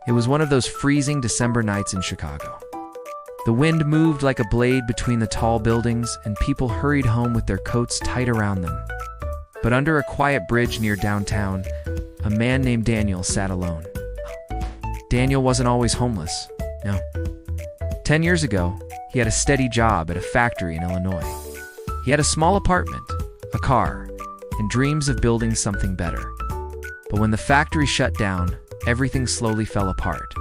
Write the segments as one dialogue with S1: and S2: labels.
S1: It was one of those freezing December nights in Chicago. The wind moved like a blade between the tall buildings, and people hurried home with their coats tight around them. But under a quiet bridge near downtown, a man named Daniel sat alone. Daniel wasn't always homeless, no. 10 years ago, he had a steady job at a factory in Illinois. He had a small apartment, a car, and dreams of building something better. But when the factory shut down, everything slowly fell apart.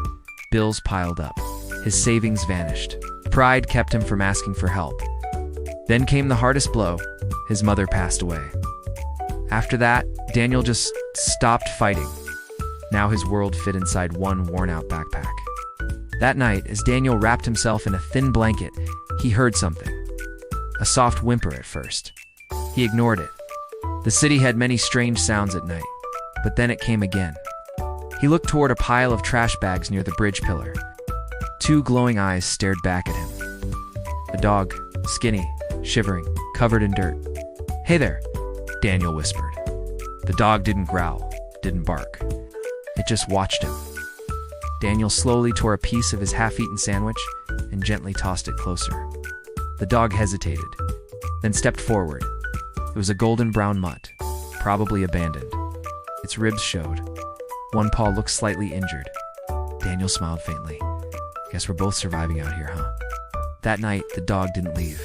S1: Bills piled up. His savings vanished. Pride kept him from asking for help. Then came the hardest blow. His mother passed away. After that, Daniel just stopped fighting. Now his world fit inside one worn-out backpack. That night, as Daniel wrapped himself in a thin blanket, he heard something. A soft whimper at first. He ignored it. The city had many strange sounds at night, but then it came again. He looked toward a pile of trash bags near the bridge pillar. Two glowing eyes stared back at him. A dog, skinny, shivering, covered in dirt. "Hey there," Daniel whispered. The dog didn't growl, didn't bark. It just watched him. Daniel slowly tore a piece of his half-eaten sandwich and gently tossed it closer. The dog hesitated, then stepped forward. It was a golden brown mutt, probably abandoned. Its ribs showed. One paw looked slightly injured. Daniel smiled faintly. "Guess we're both surviving out here, huh?" That night, the dog didn't leave.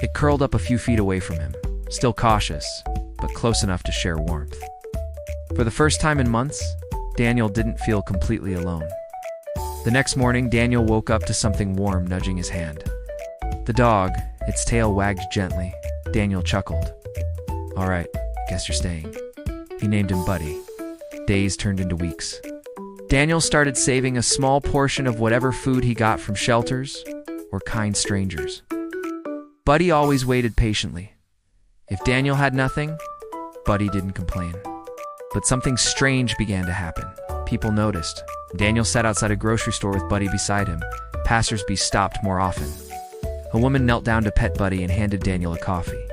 S1: It curled up a few feet away from him, still cautious, but close enough to share warmth. For the first time in months, Daniel didn't feel completely alone. The next morning, Daniel woke up to something warm nudging his hand. The dog, its tail wagged gently. Daniel chuckled. "All right, guess you're staying." He named him Buddy. Days turned into weeks. Daniel started saving a small portion of whatever food he got from shelters or kind strangers. Buddy always waited patiently. If Daniel had nothing, Buddy didn't complain. But something strange began to happen. People noticed. Daniel sat outside a grocery store with Buddy beside him. Passersby stopped more often. A woman knelt down to pet Buddy and handed Daniel a coffee.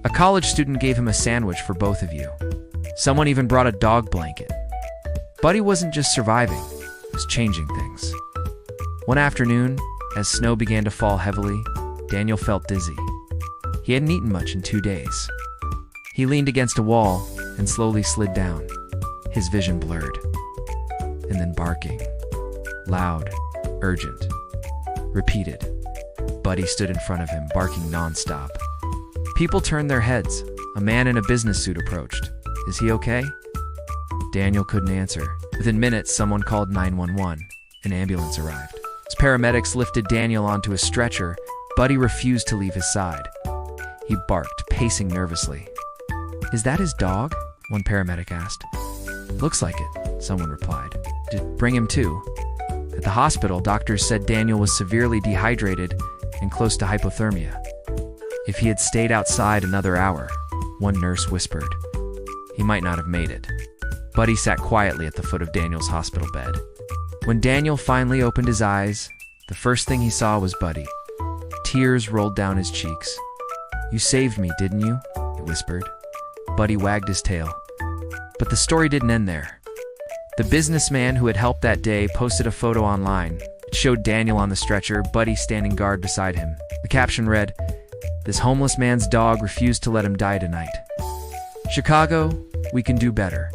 S1: A college student gave him a sandwich for both of you. Someone even brought a dog blanket. Buddy wasn't just surviving, he was changing things. One afternoon, as snow began to fall heavily, Daniel felt dizzy. He hadn't eaten much in 2 days. He leaned against a wall and slowly slid down. His vision blurred. And then barking. Loud, urgent, repeated. Buddy stood in front of him, barking nonstop. People turned their heads. A man in a business suit approached. "Is he okay?" Daniel couldn't answer. Within minutes, someone called 911. An ambulance arrived. As paramedics lifted Daniel onto a stretcher, Buddy refused to leave his side. He barked, pacing nervously. "Is that his dog?" one paramedic asked. "Looks like it," someone replied. "Bring him too." At the hospital, doctors said Daniel was severely dehydrated and close to hypothermia. If he had stayed outside another hour, one nurse whispered, he might not have made it. Buddy sat quietly at the foot of Daniel's hospital bed. When Daniel finally opened his eyes, the first thing he saw was Buddy. Tears rolled down his cheeks. "You saved me, didn't you?" it whispered. Buddy wagged his tail. But the story didn't end there. The businessman who had helped that day posted a photo online. It showed Daniel on the stretcher, Buddy standing guard beside him. The caption read, "This homeless man's dog refused to let him die tonight. Chicago, we can do better."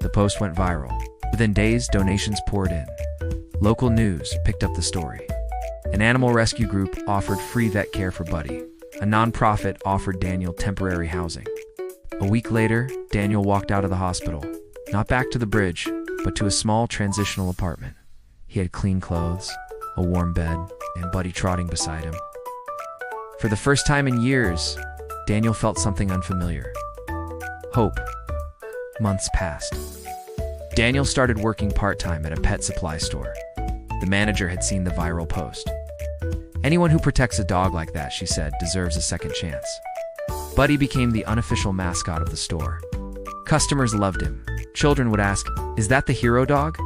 S1: The post went viral. Within days, donations poured in. Local news picked up the story. An animal rescue group offered free vet care for Buddy. A nonprofit offered Daniel temporary housing. A week later, Daniel walked out of the hospital, not back to the bridge, but to a small transitional apartment. He had clean clothes, a warm bed, and Buddy trotting beside him. For the first time in years, Daniel felt something unfamiliar. Hope. Months passed. Daniel started working part-time at a pet supply store. The manager had seen the viral post. "Anyone who protects a dog like that," she said, "deserves a second chance." Buddy became the unofficial mascot of the store. Customers loved him. Children would ask, "Is that the hero dog?"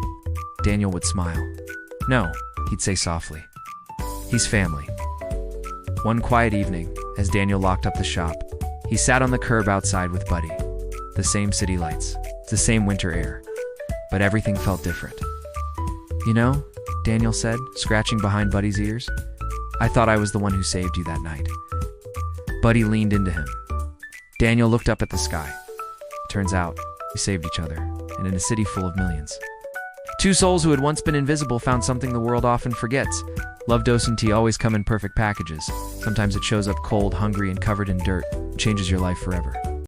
S1: Daniel would smile. "No," he'd say softly. "He's family." One quiet evening, as Daniel locked up the shop, he sat on the curb outside with Buddy. The same city lights, the same winter air, but everything felt different. You know, Daniel said, scratching behind Buddy's ears, I thought I was the one who saved you that night. Buddy leaned into him. Daniel looked up at the sky. Turns out, we saved each other, and in a city full of millions. Two souls who had once been invisible found something the world often forgets. Love, dose, and tea always come in perfect packages. Sometimes it shows up cold, hungry, and covered in dirt, and changes your life forever.